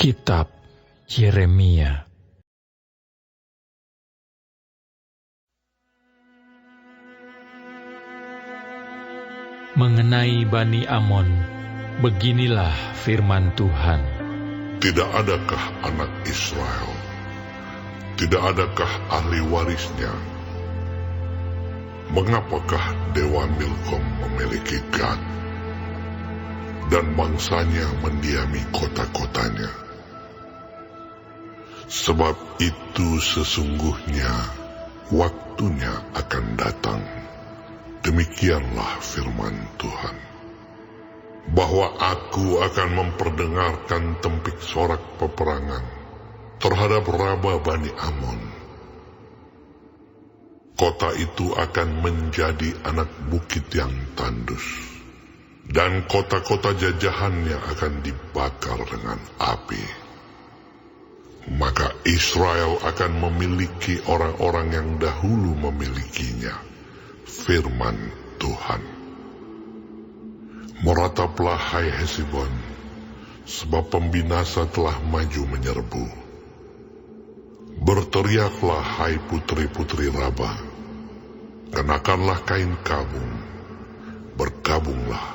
Kitab Yeremia. Mengenai Bani Amon, beginilah firman Tuhan. Tidak adakah anak Israel? Tidak adakah ahli warisnya? Mengapakah Dewa Milkom memiliki Gad, dan bangsanya mendiami kota-kotanya? Sebab itu sesungguhnya waktunya akan datang, demikianlah firman Tuhan, bahwa aku akan memperdengarkan tempik sorak peperangan terhadap Raba Bani Amon. Kota itu akan menjadi anak bukit yang tandus, dan kota-kota jajahannya akan dibakar dengan api. Maka Israel akan memiliki orang-orang yang dahulu memilikinya, firman Tuhan. Merataplah hai Hesibon, sebab pembinasa telah maju menyerbu. Berteriaklah hai putri-putri Raba, kenakanlah kain kabung, berkabunglah,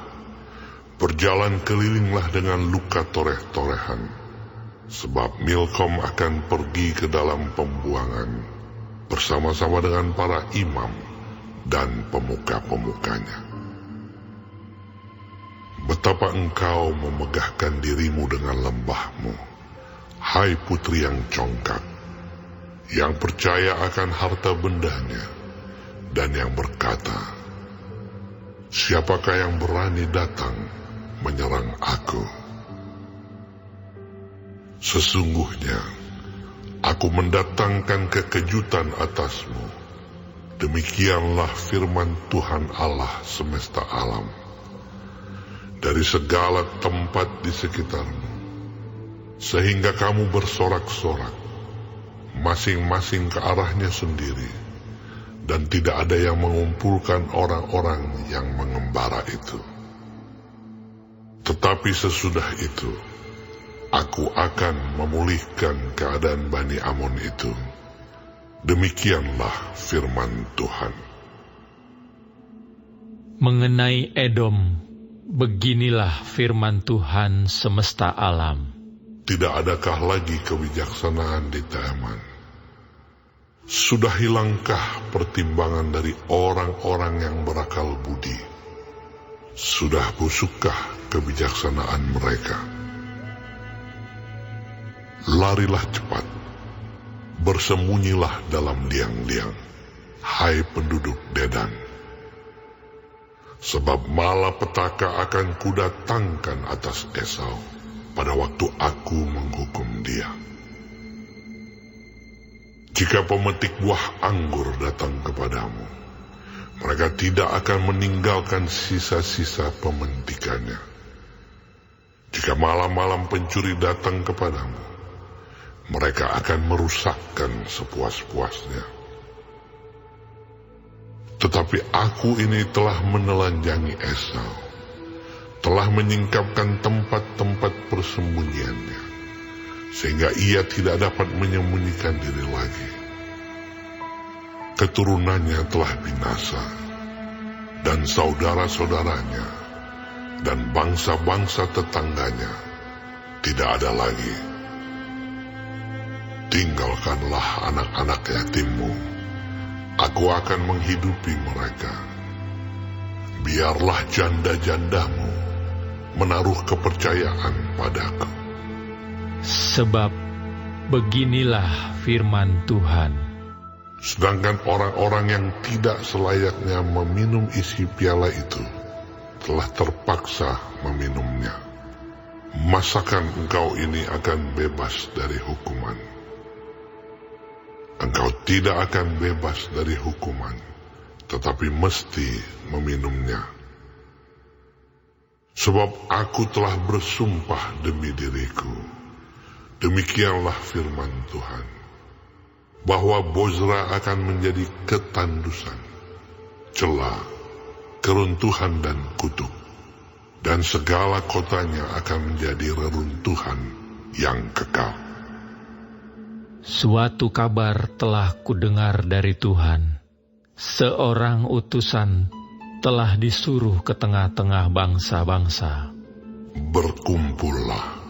berjalan kelilinglah dengan luka toreh-torehan. Sebab Milkom akan pergi ke dalam pembuangan bersama-sama dengan para imam dan pemuka-pemukanya. Betapa engkau memegahkan dirimu dengan lembahmu, hai putri yang congkak, yang percaya akan harta bendanya, dan yang berkata, siapakah yang berani datang menyerang aku? Sesungguhnya, aku mendatangkan kekejutan atasmu. Demikianlah firman Tuhan Allah semesta alam. Dari segala tempat di sekitarmu, sehingga kamu bersorak-sorak, masing-masing ke arahnya sendiri, dan tidak ada yang mengumpulkan orang-orang yang mengembara itu. Tetapi sesudah itu, aku akan memulihkan keadaan Bani Amon itu. Demikianlah firman Tuhan. Mengenai Edom, beginilah firman Tuhan semesta alam. Tidak adakah lagi kebijaksanaan di Teman? Sudah hilangkah pertimbangan dari orang-orang yang berakal budi? Sudah busukkah kebijaksanaan mereka? Larilah cepat, bersembunyilah dalam liang-liang, hai penduduk Dedan. Sebab malapetaka akan kudatangkan atas Esau pada waktu aku menghukum dia. Jika pemetik buah anggur datang kepadamu, mereka tidak akan meninggalkan sisa-sisa pementikannya. Jika malam-malam pencuri datang kepadamu, mereka akan merusakkan sepuas-puasnya. Tetapi aku ini telah menelanjangi Esau, telah menyingkapkan tempat-tempat persembunyiannya, sehingga ia tidak dapat menyembunyikan diri lagi. Keturunannya telah binasa, dan saudara-saudaranya, dan bangsa-bangsa tetangganya tidak ada lagi. Tinggalkanlah anak-anak yatimmu, aku akan menghidupi mereka. Biarlah janda-jandamu menaruh kepercayaan padaku. Sebab beginilah firman Tuhan. Sedangkan orang-orang yang tidak selayaknya meminum isi piala itu telah terpaksa meminumnya. Masakan engkau ini akan bebas dari hukuman? Engkau tidak akan bebas dari hukuman, tetapi mesti meminumnya. Sebab aku telah bersumpah demi diriku, demikianlah firman Tuhan, bahwa Bozra akan menjadi ketandusan, celah, keruntuhan dan kutuk, dan segala kotanya akan menjadi reruntuhan yang kekal. Suatu kabar telah kudengar dari Tuhan. Seorang utusan telah disuruh ke tengah-tengah bangsa-bangsa. Berkumpullah,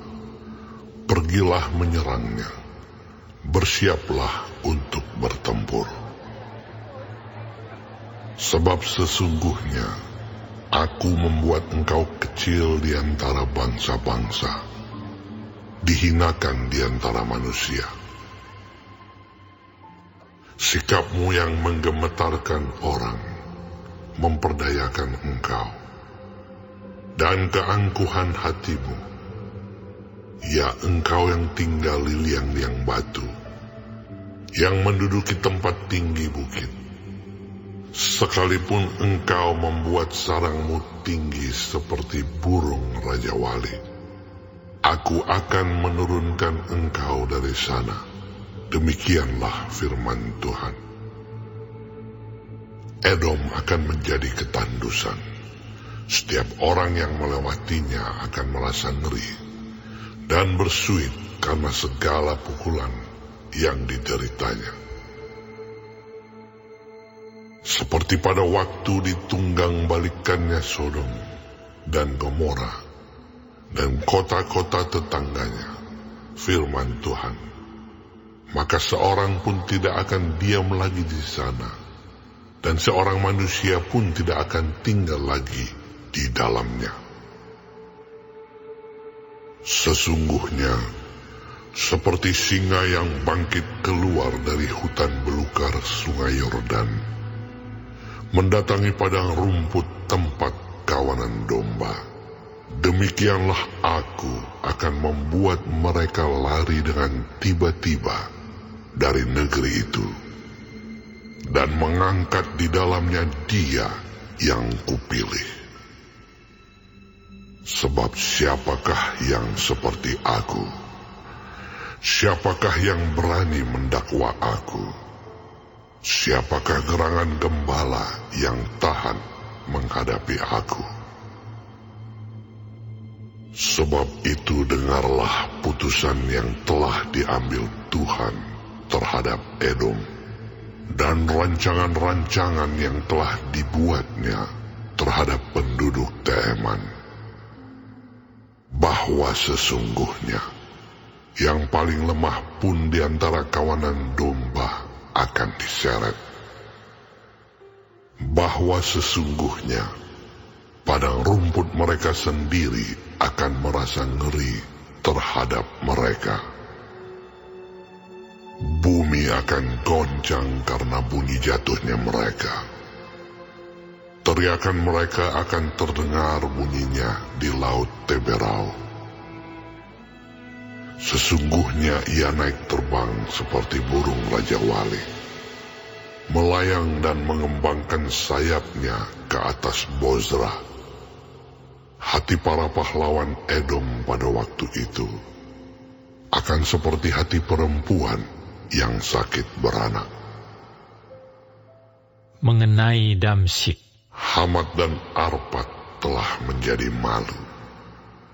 pergilah menyerangnya, bersiaplah untuk bertempur. Sebab sesungguhnya aku membuat engkau kecil di antara bangsa-bangsa, dihinakan di antara manusia. Sikapmu yang menggemetarkan orang memperdayakan engkau, dan keangkuhan hatimu, ya engkau yang tinggal di liang-liang batu, yang menduduki tempat tinggi bukit. Sekalipun engkau membuat sarangmu tinggi seperti burung Raja Wali, aku akan menurunkan engkau dari sana. Demikianlah firman Tuhan. Edom akan menjadi ketandusan. Setiap orang yang melewatinya akan merasa ngeri dan bersuit karena segala pukulan yang dideritanya. Seperti pada waktu ditunggang balikannya Sodom dan Gomora dan kota-kota tetangganya, firman Tuhan. Maka seorang pun tidak akan diam lagi di sana, dan seorang manusia pun tidak akan tinggal lagi di dalamnya. Sesungguhnya, seperti singa yang bangkit keluar dari hutan belukar sungai Yordan, mendatangi padang rumput tempat kawanan domba, demikianlah aku akan membuat mereka lari dengan tiba-tiba dari negeri itu, dan mengangkat di dalamnya Dia yang kupilih. Sebab siapakah yang seperti aku? Siapakah yang berani mendakwa aku? Siapakah gerangan gembala yang tahan menghadapi aku? Sebab itu dengarlah putusan yang telah diambil Tuhan terhadap Edom, dan rancangan-rancangan yang telah dibuatnya terhadap penduduk Teman, bahwa sesungguhnya yang paling lemah pun di antara kawanan domba akan diseret, bahwa sesungguhnya padang rumput mereka sendiri akan merasa ngeri terhadap mereka. Bumi akan goncang karena bunyi jatuhnya mereka. Teriakan mereka akan terdengar bunyinya di laut Teberau. Sesungguhnya ia naik terbang seperti burung Raja Wali, melayang dan mengembangkan sayapnya ke atas Bozrah. Hati para pahlawan Edom pada waktu itu akan seperti hati perempuan yang sakit beranak. Mengenai Damsyik, Hamat dan Arpad telah menjadi malu,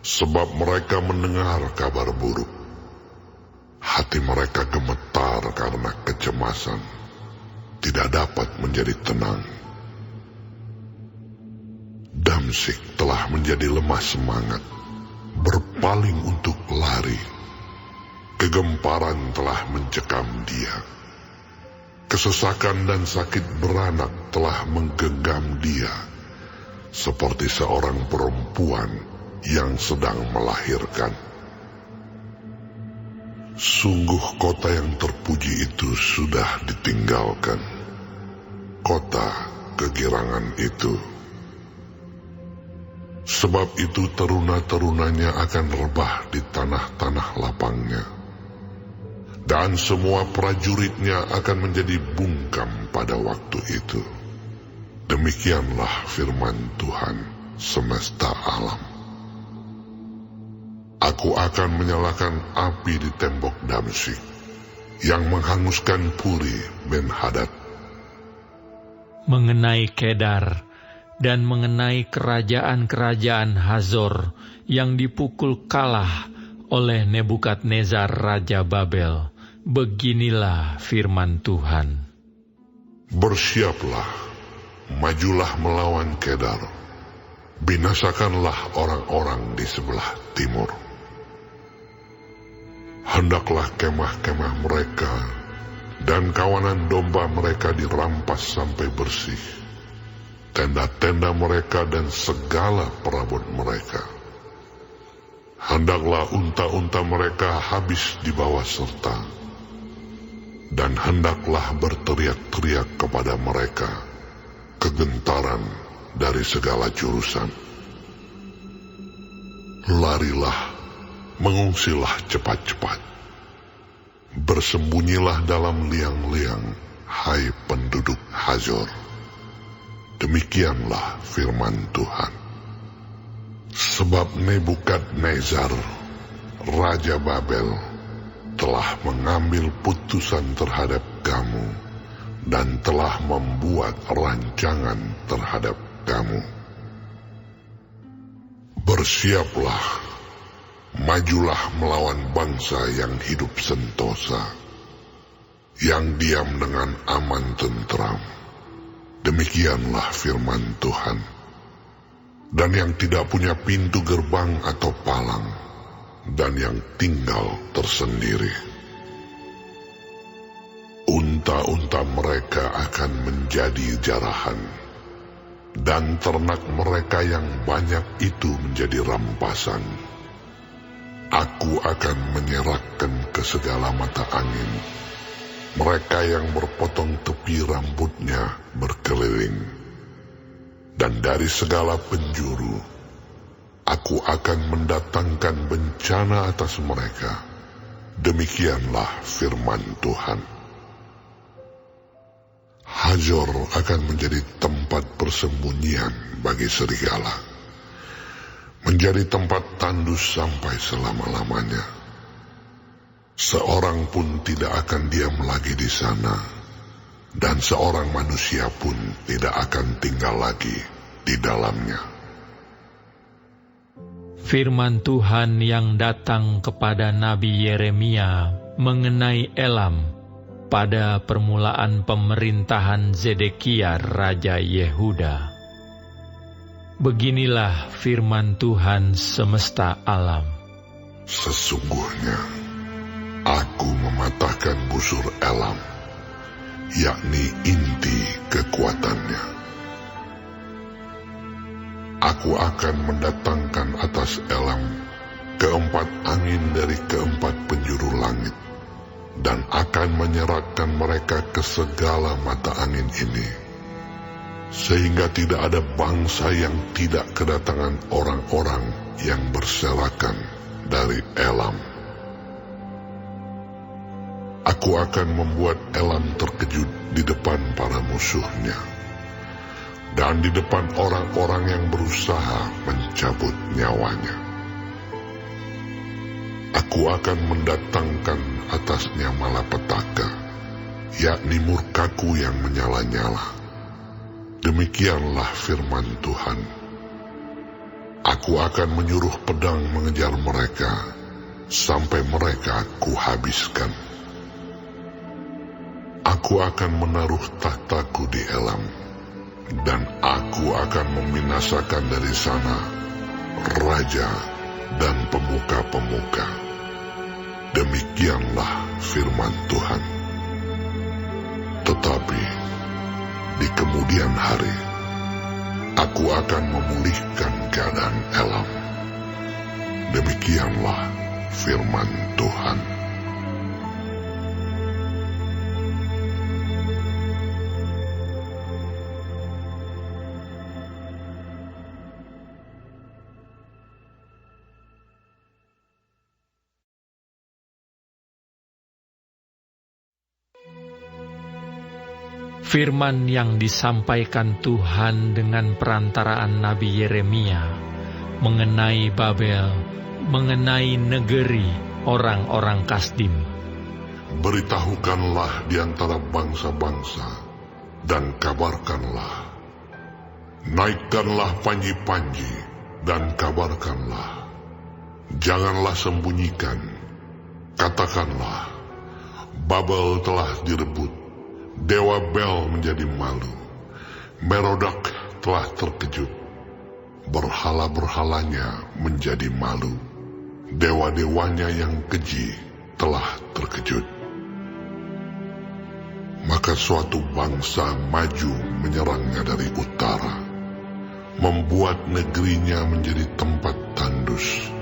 sebab mereka mendengar kabar buruk. Hati mereka gemetar karena kecemasan, tidak dapat menjadi tenang. Damsyik telah menjadi lemah semangat, berpaling untuk lari. Kegemparan telah mencekam dia. Kesesakan dan sakit beranak telah menggenggam dia, seperti seorang perempuan yang sedang melahirkan. Sungguh kota yang terpuji itu sudah ditinggalkan, kota kegirangan itu. Sebab itu teruna-terunanya akan rebah di tanah-tanah lapangnya, dan semua prajuritnya akan menjadi bungkam pada waktu itu. Demikianlah firman Tuhan semesta alam. Aku akan menyalakan api di tembok Damsyik, yang menghanguskan Puri Ben-Hadad. mengenai Kedar, dan mengenai kerajaan-kerajaan Hazor yang dipukul kalah oleh Nebukadnezar Raja Babel. Beginilah firman Tuhan. Bersiaplah, majulah melawan Kedar. Binasakanlah orang-orang di sebelah timur. Hendaklah kemah-kemah mereka dan kawanan domba mereka dirampas sampai bersih, tenda-tenda mereka dan segala perabot mereka. Hendaklah unta-unta mereka habis dibawa serta, dan hendaklah berteriak-teriak kepada mereka kegentaran dari segala jurusan. Larilah, mengungsilah cepat-cepat. Bersembunyilah dalam liang-liang, hai penduduk Hazor. Demikianlah firman Tuhan. Sebab Nebukadnezar, Raja Babel, telah mengambil putusan terhadap kamu dan telah membuat rancangan terhadap kamu. Bersiaplah, majulah melawan bangsa yang hidup sentosa, yang diam dengan aman tentram. Demikianlah firman Tuhan. Dan yang tidak punya pintu gerbang atau palang, dan yang tinggal tersendiri. Unta-unta mereka akan menjadi jarahan, dan ternak mereka yang banyak itu menjadi rampasan. Aku akan menyerahkan ke segala mata angin mereka yang berpotong tepi rambutnya berkeliling. Dan dari segala penjuru, aku akan mendatangkan bencana atas mereka. Demikianlah firman Tuhan. Hazor akan menjadi tempat persembunyian bagi serigala, menjadi tempat tandus sampai selama-lamanya. Seorang pun tidak akan diam lagi di sana, dan seorang manusia pun tidak akan tinggal lagi di dalamnya. Firman Tuhan yang datang kepada Nabi Yeremia mengenai Elam pada permulaan pemerintahan Zedekia Raja Yehuda. Beginilah firman Tuhan semesta alam. Sesungguhnya, aku mematahkan busur Elam, yakni inti kekuatannya. Aku akan mendatangkan atas Elam keempat angin dari keempat penjuru langit, dan akan menyerahkan mereka ke segala mata angin ini, sehingga tidak ada bangsa yang tidak kedatangan orang-orang yang berserakan dari Elam. Aku akan membuat Elam terkejut di depan para musuhnya, dan di depan orang-orang yang berusaha mencabut nyawanya. Aku akan mendatangkan atasnya malapetaka, yakni murkaku yang menyala-nyala. Demikianlah firman Tuhan. Aku akan menyuruh pedang mengejar mereka, sampai mereka kuhabiskan. Aku akan menaruh tahtaku di Elam, dan aku akan membinasakan dari sana raja dan pemuka-pemuka. Demikianlah firman Tuhan. Tetapi di kemudian hari, aku akan memulihkan keadaan Elam. Demikianlah firman Tuhan. Firman yang disampaikan Tuhan dengan perantaraan Nabi Yeremia mengenai Babel, mengenai negeri orang-orang Kasdim. Beritahukanlah di antara bangsa-bangsa, dan kabarkanlah. Naikkanlah panji-panji, dan kabarkanlah. Janganlah sembunyikan, katakanlah, Babel telah direbut, Dewa Bel menjadi malu, Merodak telah terkejut, berhala-berhalanya menjadi malu, dewa-dewanya yang keji telah terkejut. Maka suatu bangsa maju menyerangnya dari utara, membuat negerinya menjadi tempat tandus.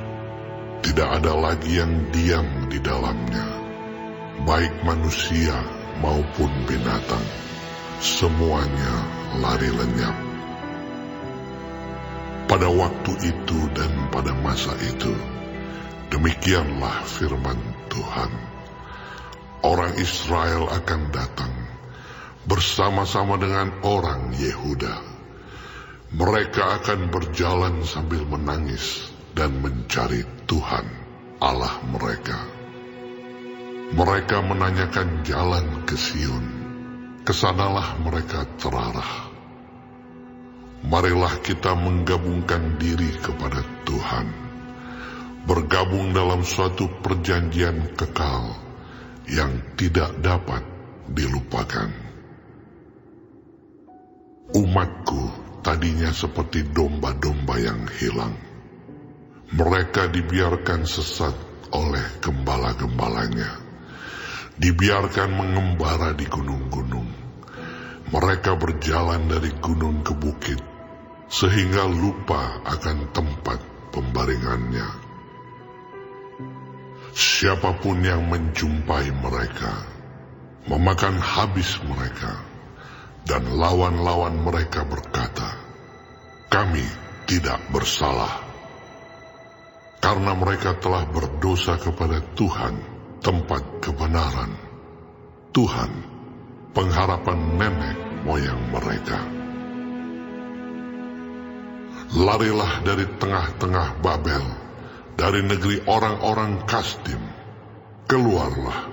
Tidak ada lagi yang diam di dalamnya, baik manusia maupun binatang, semuanya lari lenyap. Pada waktu itu dan pada masa itu, demikianlah firman Tuhan. Orang Israel akan datang bersama-sama dengan orang Yehuda. Mereka akan berjalan sambil menangis dan mencari Tuhan Allah mereka. Mereka menanyakan jalan ke Sion, kesanalah mereka terarah. Marilah kita menggabungkan diri kepada Tuhan, bergabung dalam suatu perjanjian kekal yang tidak dapat dilupakan. Umatku tadinya seperti domba-domba yang hilang. Mereka dibiarkan sesat oleh gembala-gembalanya, dibiarkan mengembara di gunung-gunung. Mereka berjalan dari gunung ke bukit, sehingga lupa akan tempat pembaringannya. Siapapun yang menjumpai mereka, memakan habis mereka, dan lawan-lawan mereka berkata, "Kami tidak bersalah." Karena mereka telah berdosa kepada Tuhan, tempat kebenaran, Tuhan, pengharapan nenek moyang mereka. Larilah dari tengah-tengah Babel, dari negeri orang-orang Kasdim. Keluarlah,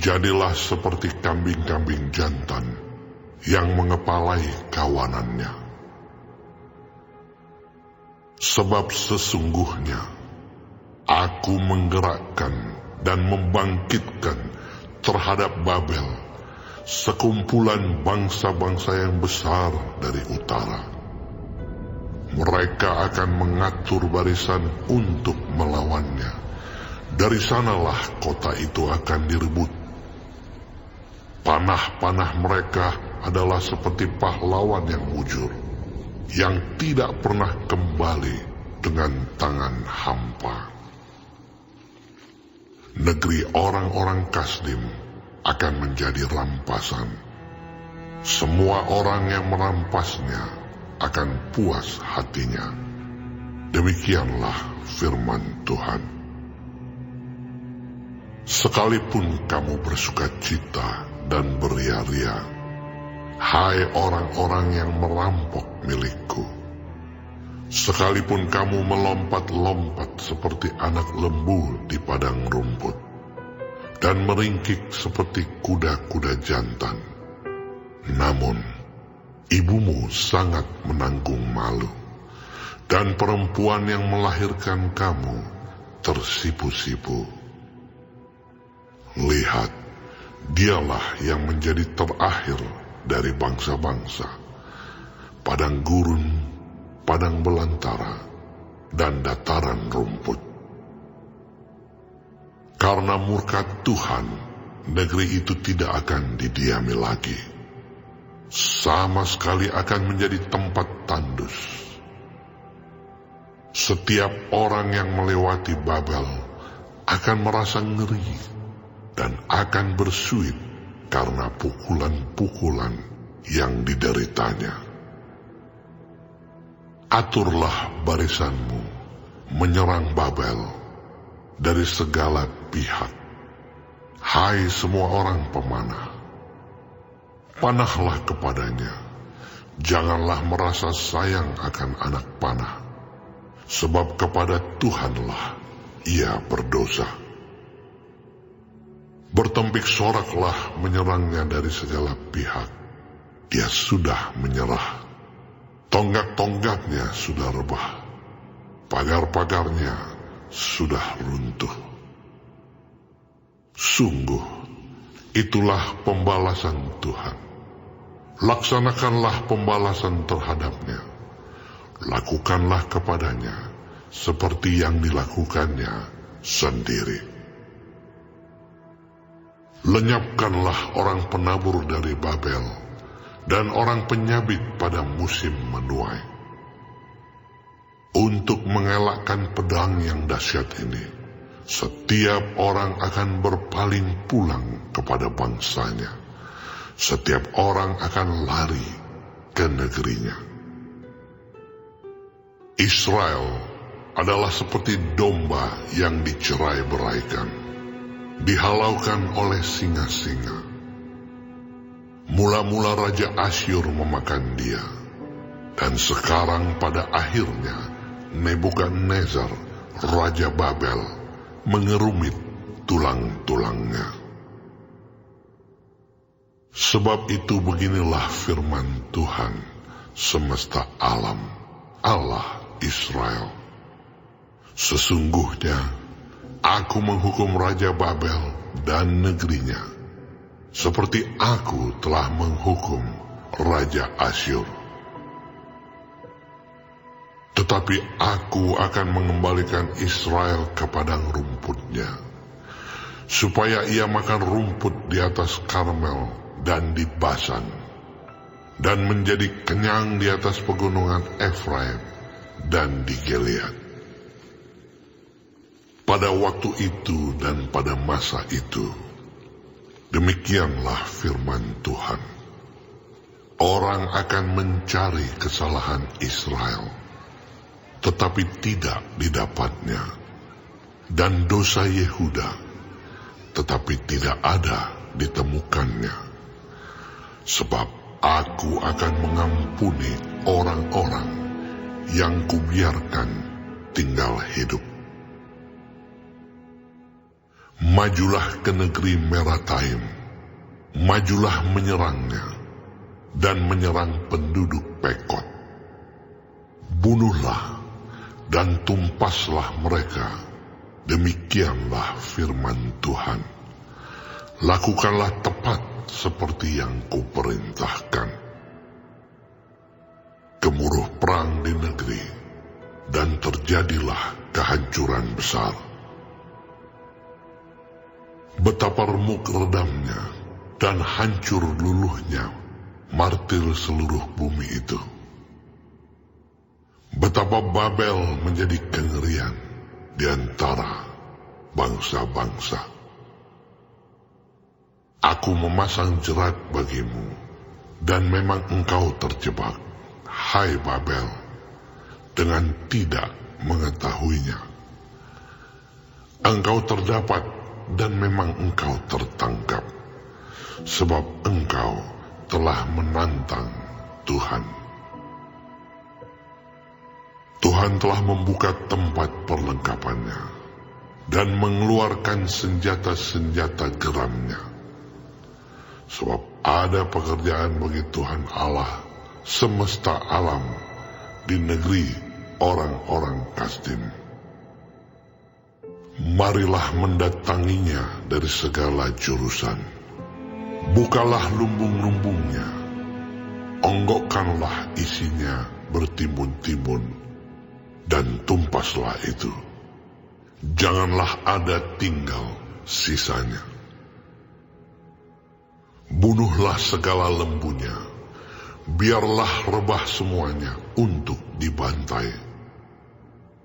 jadilah seperti kambing-kambing jantan yang mengepalai kawanannya. Sebab sesungguhnya Aku menggerakkan dan membangkitkan terhadap Babel sekumpulan bangsa-bangsa yang besar dari utara. Mereka akan mengatur barisan untuk melawannya. Dari sanalah kota itu akan direbut. Panah-panah mereka adalah seperti pahlawan yang mujur, yang tidak pernah kembali dengan tangan hampa. Negeri orang-orang Kasdim akan menjadi rampasan. Semua orang yang merampasnya akan puas hatinya. Demikianlah firman Tuhan. Sekalipun kamu bersukacita dan beria-ria, hai orang-orang yang merampok milikku, sekalipun kamu melompat-lompat seperti anak lembu di padang rumput, dan meringkik seperti kuda-kuda jantan, namun ibumu sangat menanggung malu, dan perempuan yang melahirkan kamu tersipu-sipu. Lihat, dialah yang menjadi terakhir dari bangsa-bangsa, padang gurun, padang belantara, dan dataran rumput. Karena murka Tuhan, negeri itu tidak akan didiami lagi. Sama sekali akan menjadi tempat tandus. Setiap orang yang melewati Babel akan merasa ngeri dan akan bersuit karena pukulan-pukulan yang dideritanya. Aturlah barisanmu menyerang Babel dari segala pihak. Hai semua orang pemanah, panahlah kepadanya. Janganlah merasa sayang akan anak panah, sebab kepada Tuhanlah ia berdosa. Bertempik soraklah menyerangnya dari segala pihak. Dia sudah menyerah. Tonggak-tonggaknya sudah rebah. Pagar-pagarnya sudah runtuh. Sungguh, itulah pembalasan Tuhan. Laksanakanlah pembalasan terhadapnya. Lakukanlah kepadanya seperti yang dilakukannya sendiri. Lenyapkanlah orang penabur dari Babel dan orang penyabit pada musim menuai. Untuk mengelakkan pedang yang dahsyat ini, setiap orang akan berpaling pulang kepada bangsanya. Setiap orang akan lari ke negerinya. Israel adalah seperti domba yang dicerai-beraikan, dihalaukan oleh singa-singa. Mula-mula Raja Asyur memakan dia, dan sekarang pada akhirnya Nebukadnezar, Raja Babel, mengerumit tulang-tulangnya. Sebab itu beginilah firman Tuhan semesta alam, Allah Israel. Sesungguhnya aku menghukum Raja Babel dan negerinya, seperti aku telah menghukum Raja Asyur. Tetapi aku akan mengembalikan Israel ke padang rumputnya, supaya ia makan rumput di atas Karmel dan di Basan, dan menjadi kenyang di atas pegunungan Efraim dan di Gilead. Pada waktu itu dan pada masa itu, demikianlah firman Tuhan. Orang akan mencari kesalahan Israel, tetapi tidak didapatnya, dan dosa Yehuda, tetapi tidak ada ditemukannya. Sebab aku akan mengampuni orang-orang yang kubiarkan tinggal hidup. Majulah ke negeri Merataim, majulah menyerangnya, dan menyerang penduduk Pekod. Bunuhlah dan tumpaslah mereka, demikianlah firman Tuhan. Lakukanlah tepat seperti yang kuperintahkan. Gemuruh perang di negeri, dan terjadilah kehancuran besar. Betapa remuk redamnya dan hancur luluhnya martir seluruh bumi itu. Betapa Babel menjadi kengerian di antara bangsa-bangsa. Aku memasang jerat bagimu, dan memang engkau terjebak, hai Babel, dengan tidak mengetahuinya. Engkau terdapat, dan memang engkau tertangkap, sebab engkau telah menantang Tuhan. Tuhan telah membuka tempat perlengkapannya, dan mengeluarkan senjata-senjata geramnya. Sebab ada pekerjaan bagi Tuhan Allah semesta alam di negeri orang-orang Kasdim. Marilah mendatanginya dari segala jurusan. Bukalah lumbung-lumbungnya, onggokkanlah isinya bertimbun-timbun, dan tumpaslah itu. Janganlah ada tinggal sisanya. Bunuhlah segala lembunya, biarlah rebah semuanya untuk dibantai.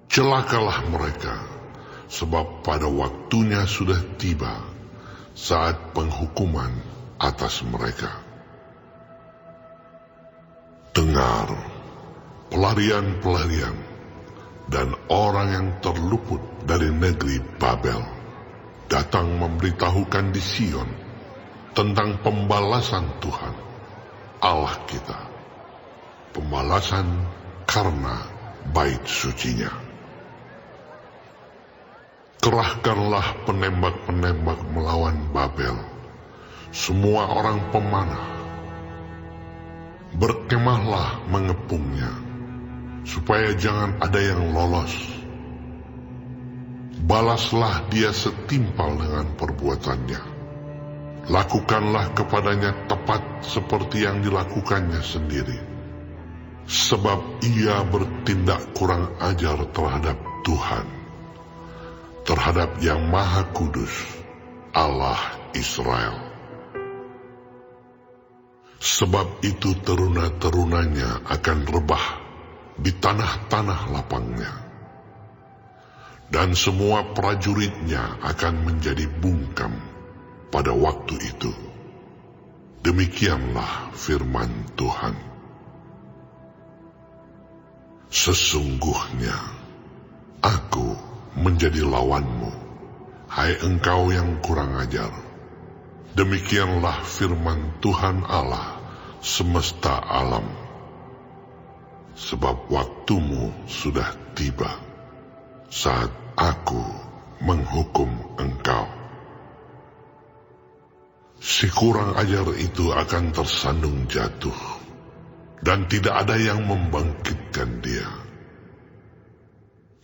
Celakalah mereka, sebab pada waktunya sudah tiba saat penghukuman atas mereka. Dengar, pelarian-pelarian dan orang yang terluput dari negeri Babel datang memberitahukan di Sion tentang pembalasan Tuhan, Allah kita, pembalasan karena bait sucinya. Kerahkanlah penembak-penembak melawan Babel, semua orang pemanah. Berkemahlah mengepungnya, supaya jangan ada yang lolos. balaslah dia setimpal dengan perbuatannya. Lakukanlah kepadanya tepat seperti yang dilakukannya sendiri. Sebab ia bertindak kurang ajar terhadap Tuhan, terhadap Yang Maha Kudus, Allah Israel. Sebab itu teruna-terunanya akan rebah di tanah-tanah lapangnya, dan semua prajuritnya akan menjadi bungkam pada waktu itu. Demikianlah firman Tuhan. Sesungguhnya aku menjadi lawanmu, hai engkau yang kurang ajar. Demikianlah firman Tuhan Allah semesta alam. Sebab waktumu sudah tiba, saat aku menghukum engkau. Si kurang ajar itu akan tersandung jatuh, dan tidak ada yang membangkitkan dia.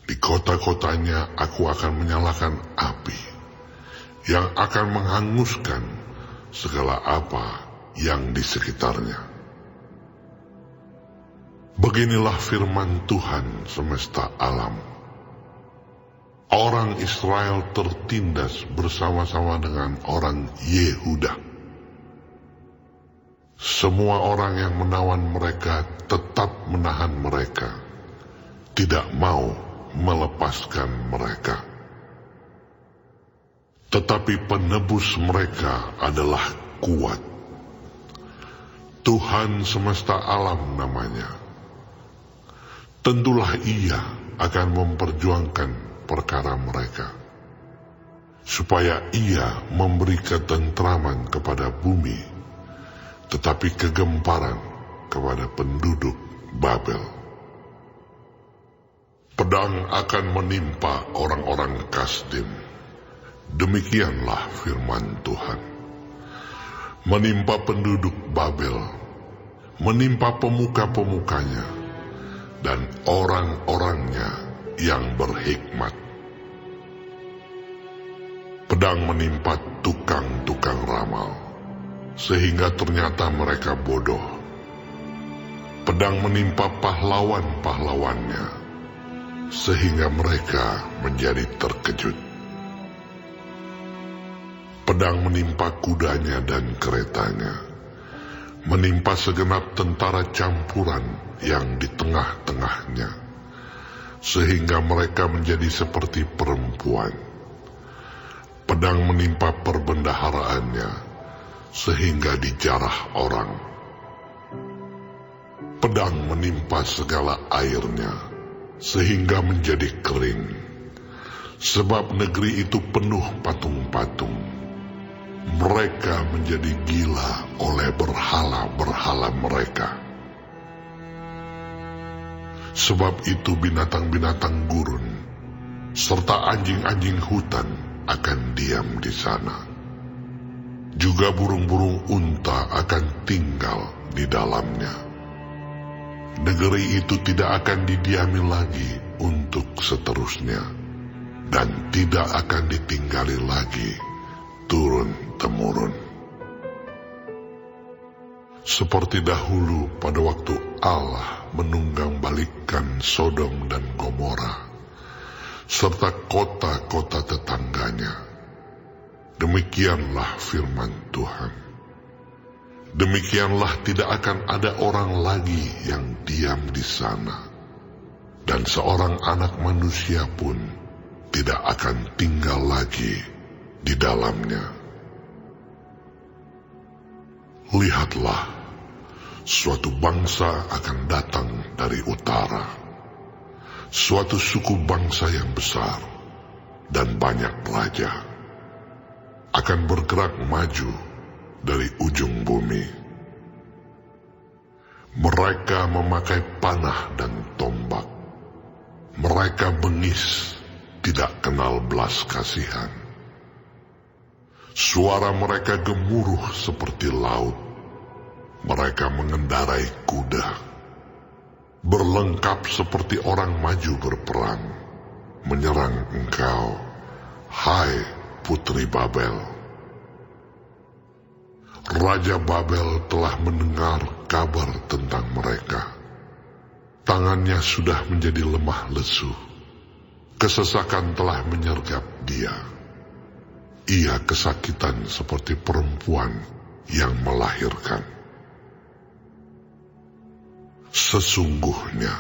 Di kota-kotanya aku akan menyalakan api, yang akan menghanguskan segala apa yang di sekitarnya. Beginilah firman Tuhan semesta alam. Orang Israel tertindas bersama-sama dengan orang Yehuda. Semua orang yang menawan mereka tetap menahan mereka, tidak mau melepaskan mereka. Tetapi penebus mereka adalah kuat. Tuhan semesta alam namanya. Tentulah ia akan memperjuangkan perkara mereka, supaya ia memberi ketentraman kepada bumi, tetapi kegemparan kepada penduduk Babel. Pedang akan menimpa orang-orang Kasdim. Demikianlah firman Tuhan. Menimpa penduduk Babel, menimpa pemuka-pemukanya, dan orang-orangnya yang berhikmat. Pedang menimpa tukang-tukang ramal, sehingga ternyata mereka bodoh. Pedang menimpa pahlawan-pahlawannya, sehingga mereka menjadi terkejut. Pedang menimpa kudanya dan keretanya, menimpa segenap tentara campuran yang di tengah-tengahnya, sehingga mereka menjadi seperti perempuan. Pedang menimpa perbendaharaannya, sehingga dijarah orang. Pedang menimpa segala airnya, sehingga menjadi kering. Sebab negeri itu penuh patung-patung. Mereka menjadi gila oleh berhala-berhala mereka. Sebab itu binatang-binatang gurun serta anjing-anjing hutan akan diam di sana. Juga burung-burung unta akan tinggal di dalamnya. Negeri itu tidak akan didiami lagi untuk seterusnya, dan tidak akan ditinggali lagi turun-temurun. Seperti dahulu pada waktu Allah menunggang-balikkan Sodom dan Gomora, serta kota-kota tetangganya. Demikianlah firman Tuhan. Demikianlah tidak akan ada orang lagi yang diam di sana, dan seorang anak manusia pun tidak akan tinggal lagi di dalamnya. Lihatlah, suatu bangsa akan datang dari utara, suatu suku bangsa yang besar dan banyak raja, akan bergerak maju dari ujung bumi. Mereka memakai panah dan tombak. Mereka bengis, tidak kenal belas kasihan. Suara mereka gemuruh seperti laut. Mereka mengendarai kuda, berlengkap seperti orang maju berperang, menyerang engkau, hai putri Babel. Raja Babel telah mendengar kabar tentang mereka. Tangannya sudah menjadi lemah lesu. Kesesakan telah menyergap dia. Ia kesakitan seperti perempuan yang melahirkan. Sesungguhnya,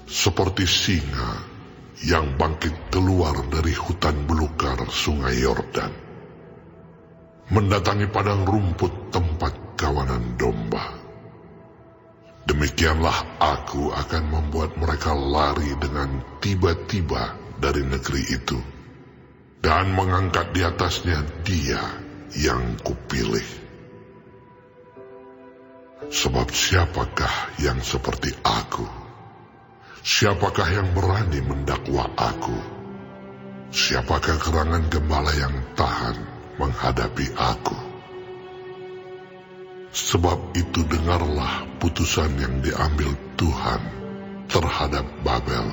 seperti singa yang bangkit keluar dari hutan belukar sungai Yordan, mendatangi padang rumput tempat kawanan domba. Demikianlah aku akan membuat mereka lari dengan tiba-tiba dari negeri itu, dan mengangkat di atasnya dia yang kupilih. Sebab siapakah yang seperti aku? Siapakah yang berani mendakwa aku? Siapakah gerangan gembala yang tahan menghadapi aku? Sebab itu dengarlah putusan yang diambil Tuhan terhadap Babel,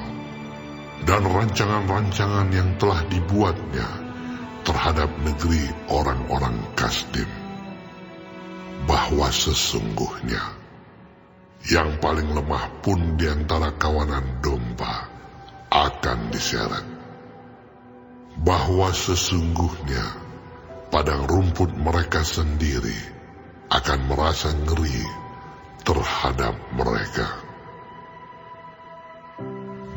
dan rancangan-rancangan yang telah dibuatnya terhadap negeri orang-orang Kasdim. Bahwa sesungguhnya yang paling lemah pun di antara kawanan domba akan diseret. Bahwa sesungguhnya padang rumput mereka sendiri akan merasa ngeri terhadap mereka.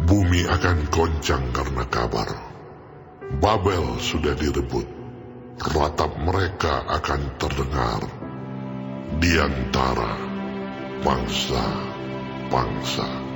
Bumi akan goncang karena kabar. Babel sudah direbut. Ratap mereka akan terdengar di antara bangsa-bangsa.